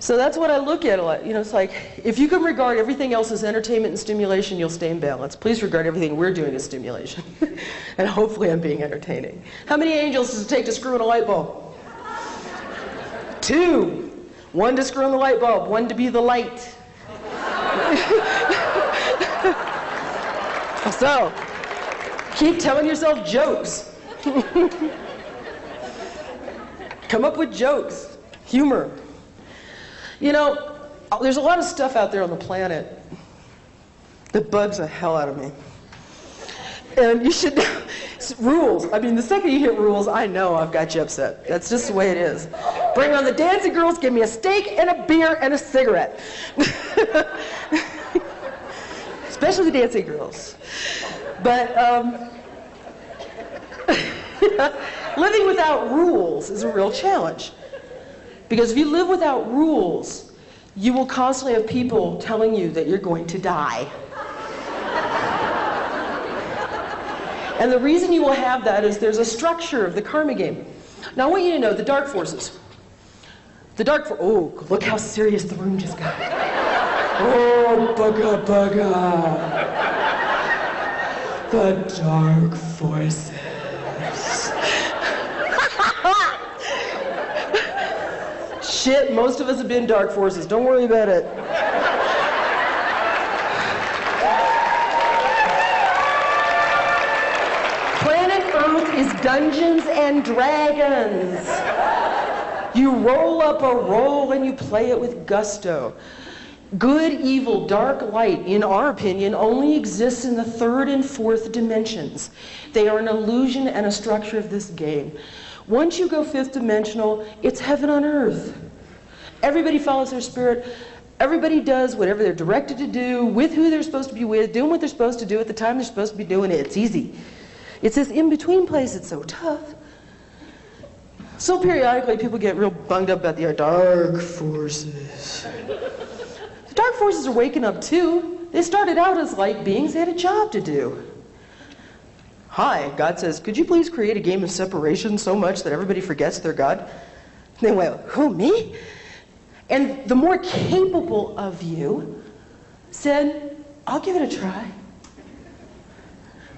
So that's what I look at a lot. You know, it's like, if you can regard everything else as entertainment and stimulation, you'll stay in balance. Please regard everything we're doing as stimulation. And hopefully I'm being entertaining. How many angels does it take to screw in a light bulb? 2. 1 to screw in the light bulb, 1 to be the light. So, keep telling yourself jokes. Come up with jokes, humor. You know, there's a lot of stuff out there on the planet that bugs the hell out of me. And you should know, rules. I mean, the second you hit rules, I know I've got you upset. That's just the way it is. Bring on the dancing girls, give me a steak and a beer and a cigarette. Especially the dancing girls. But living without rules is a real challenge. Because if you live without rules, you will constantly have people telling you that you're going to die. And the reason you will have that is there's a structure of the karma game. Now I want you to know the dark forces. Oh, look how serious the room just got. Oh, bugga bugga. The dark forces. Shit, most of us have been dark forces. Don't worry about it. Planet Earth is Dungeons and Dragons. You roll up a roll and you play it with gusto. Good, evil, dark, light, in our opinion, only exists in the 3rd and 4th dimensions. They are an illusion and a structure of this game. Once you go 5th dimensional, it's heaven on earth. Everybody follows their spirit. Everybody does whatever they're directed to do, with who they're supposed to be with, doing what they're supposed to do at the time they're supposed to be doing it. It's easy. It's this in-between place that's so tough. So periodically people get real bunged up about the dark forces. The dark forces are waking up too. They started out as light beings. They had a job to do. Hi, God says, could you please create a game of separation so much that everybody forgets their God? And they went, who, me? And the more capable of you said, I'll give it a try.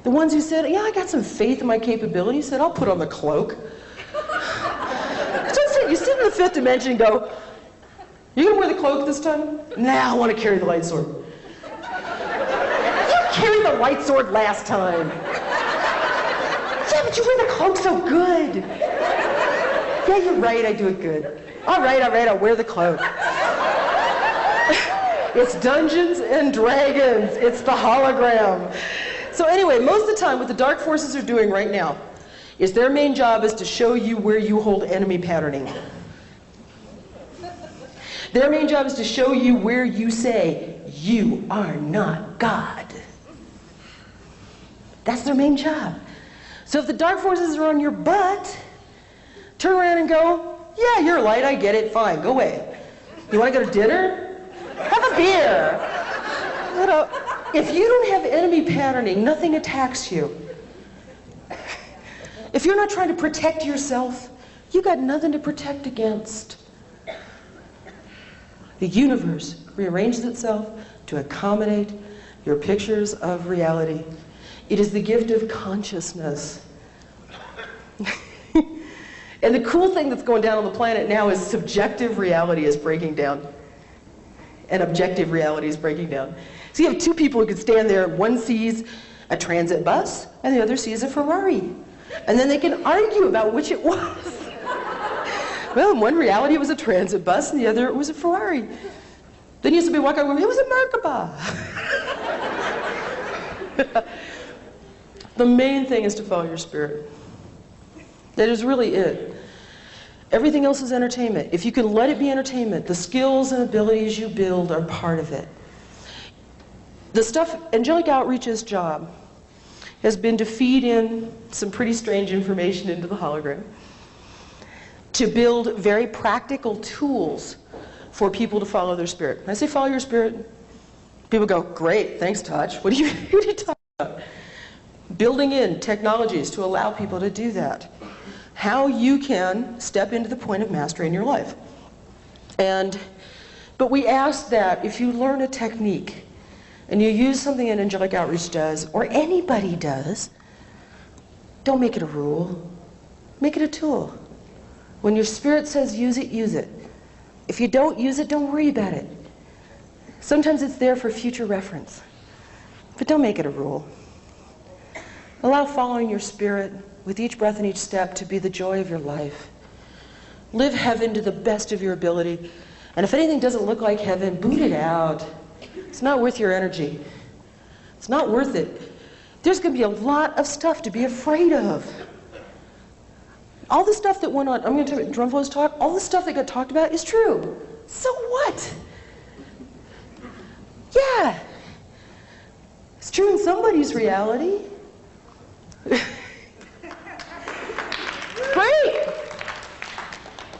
The ones who said, yeah, I got some faith in my capabilities, said, I'll put on the cloak. So you sit in the 5th dimension and go, you gonna wear the cloak this time? Nah, I want to carry the light sword. You carried the light sword last time. Yeah, but you wear the cloak so good. Yeah, you're right, I do it good. All right, I'll wear the cloak. It's Dungeons and Dragons. It's the hologram. So anyway, most of the time what the dark forces are doing right now is their main job is to show you where you hold enemy patterning. Their main job is to show you where you say, you are not God. That's their main job. So if the dark forces are on your butt, turn around and go, yeah, you're light, I get it, fine, go away. You want to go to dinner? Have a beer. You know, if you don't have enemy patterning, nothing attacks you. If you're not trying to protect yourself, you got nothing to protect against. The universe rearranges itself to accommodate your pictures of reality. It is the gift of consciousness. And the cool thing that's going down on the planet now is subjective reality is breaking down. And objective reality is breaking down. So you have 2 people who can stand there, one sees a transit bus, and the other sees a Ferrari. And then they can argue about which it was. Well, in one reality it was a transit bus, and the other it was a Ferrari. Then you used to be walking over, it was a Merkaba. The main thing is to follow your spirit. That is really it. Everything else is entertainment. If you can let it be entertainment, the skills and abilities you build are part of it. The stuff, Angelic Outreach's job has been to feed in some pretty strange information into the hologram, to build very practical tools for people to follow their spirit. When I say follow your spirit, people go, great, thanks, Touch. What are you talking about? Building in technologies to allow people to do that. How you can step into the point of mastery in your life. And But we ask that if you learn a technique and you use something an angelic outreach does, or anybody does, don't make it a rule. Make it a tool. When your spirit says use it, use it. If you don't use it, don't worry about it. Sometimes it's there for future reference. But don't make it a rule. Allow following your spirit with each breath and each step to be the joy of your life. Live heaven to the best of your ability. And if anything doesn't look like heaven, boot it out. It's not worth your energy. It's not worth it. There's going to be a lot of stuff to be afraid of. All the stuff that went on, I'm going to tell you, Drumflow's talk, all the stuff that got talked about is true. So what? Yeah. It's true in somebody's reality. Great.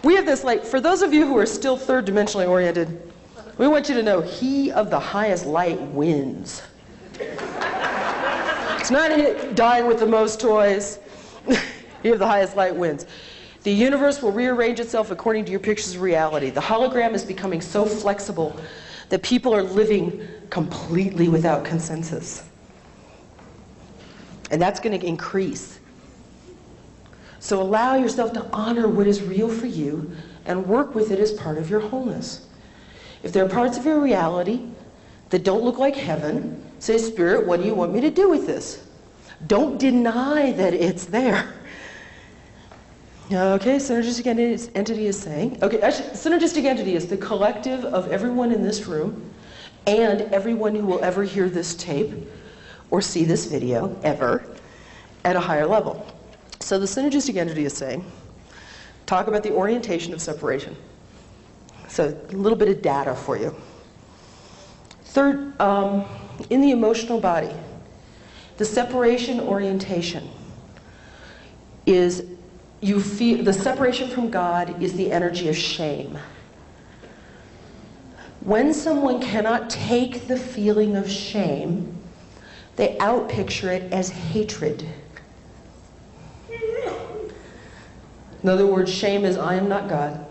We have this, like, for those of you who are still third dimensionally oriented, we want you to know he of the highest light wins. It's not dying with the most toys. He of the highest light wins. The universe will rearrange itself according to your pictures of reality. The hologram is becoming so flexible that people are living completely without consensus. And that's going to increase. So allow yourself to honor what is real for you and work with it as part of your wholeness. If there are parts of your reality that don't look like heaven, say, Spirit, what do you want me to do with this? Don't deny that it's there. Okay, synergistic entity is saying, okay, actually, synergistic entity is the collective of everyone in this room and everyone who will ever hear this tape or see this video, ever, at a higher level. So the synergistic entity is saying, talk about the orientation of separation. So a little bit of data for you. Third, in the emotional body, the separation orientation is, you feel, the separation from God is the energy of shame. When someone cannot take the feeling of shame, they outpicture it as hatred. In other words, shame is I am not God.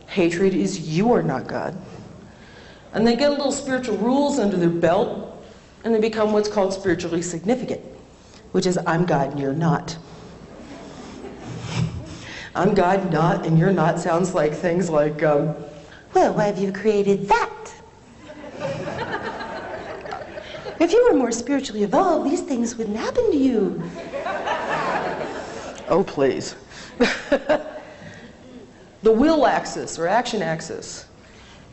Hatred is you are not God. And they get a little spiritual rules under their belt, and they become what's called spiritually significant, which is I'm God and you're not. I'm God, not, and you're not sounds like things like, well, why have you created that? If you were more spiritually evolved, these things wouldn't happen to you. Oh, please. The will axis, or action axis,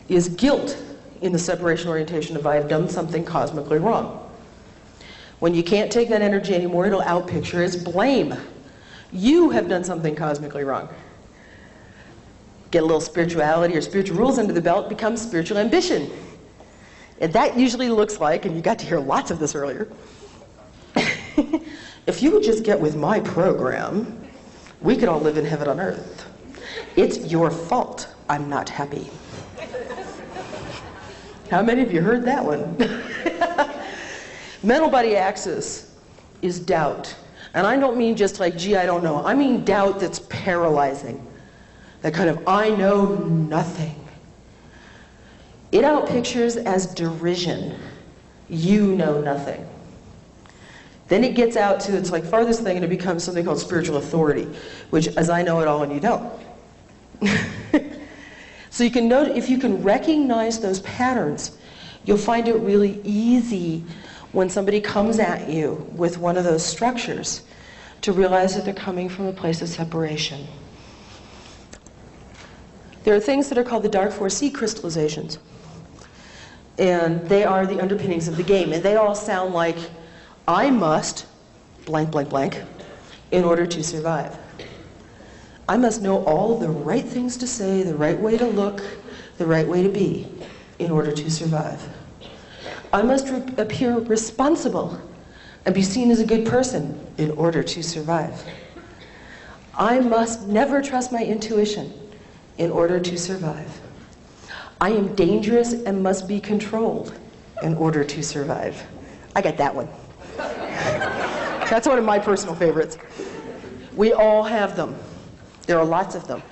is guilt in the separation orientation of I have done something cosmically wrong. When you can't take that energy anymore, it'll outpicture as blame. You have done something cosmically wrong. Get a little spirituality or spiritual rules under the belt, becomes spiritual ambition. And that usually looks like, and you got to hear lots of this earlier, if you would just get with my program, we could all live in heaven on earth. It's your fault I'm not happy. How many of you heard that one? Mental body axis is doubt. And I don't mean just like, gee, I don't know. I mean doubt that's paralyzing. That kind of, I know nothing. It outpictures as derision. You know nothing. Then it gets out to its like farthest thing and it becomes something called spiritual authority, which is I know it all and you don't. So you can note, if you can recognize those patterns, you'll find it really easy when somebody comes at you with one of those structures to realize that they're coming from a place of separation. There are things that are called the dark 4C crystallizations. And they are the underpinnings of the game. And they all sound like, I must blank, blank, blank, in order to survive. I must know all the right things to say, the right way to look, the right way to be, in order to survive. I must appear responsible and be seen as a good person in order to survive. I must never trust my intuition in order to survive. I am dangerous and must be controlled in order to survive. I got that one. That's one of my personal favorites. We all have them. There are lots of them.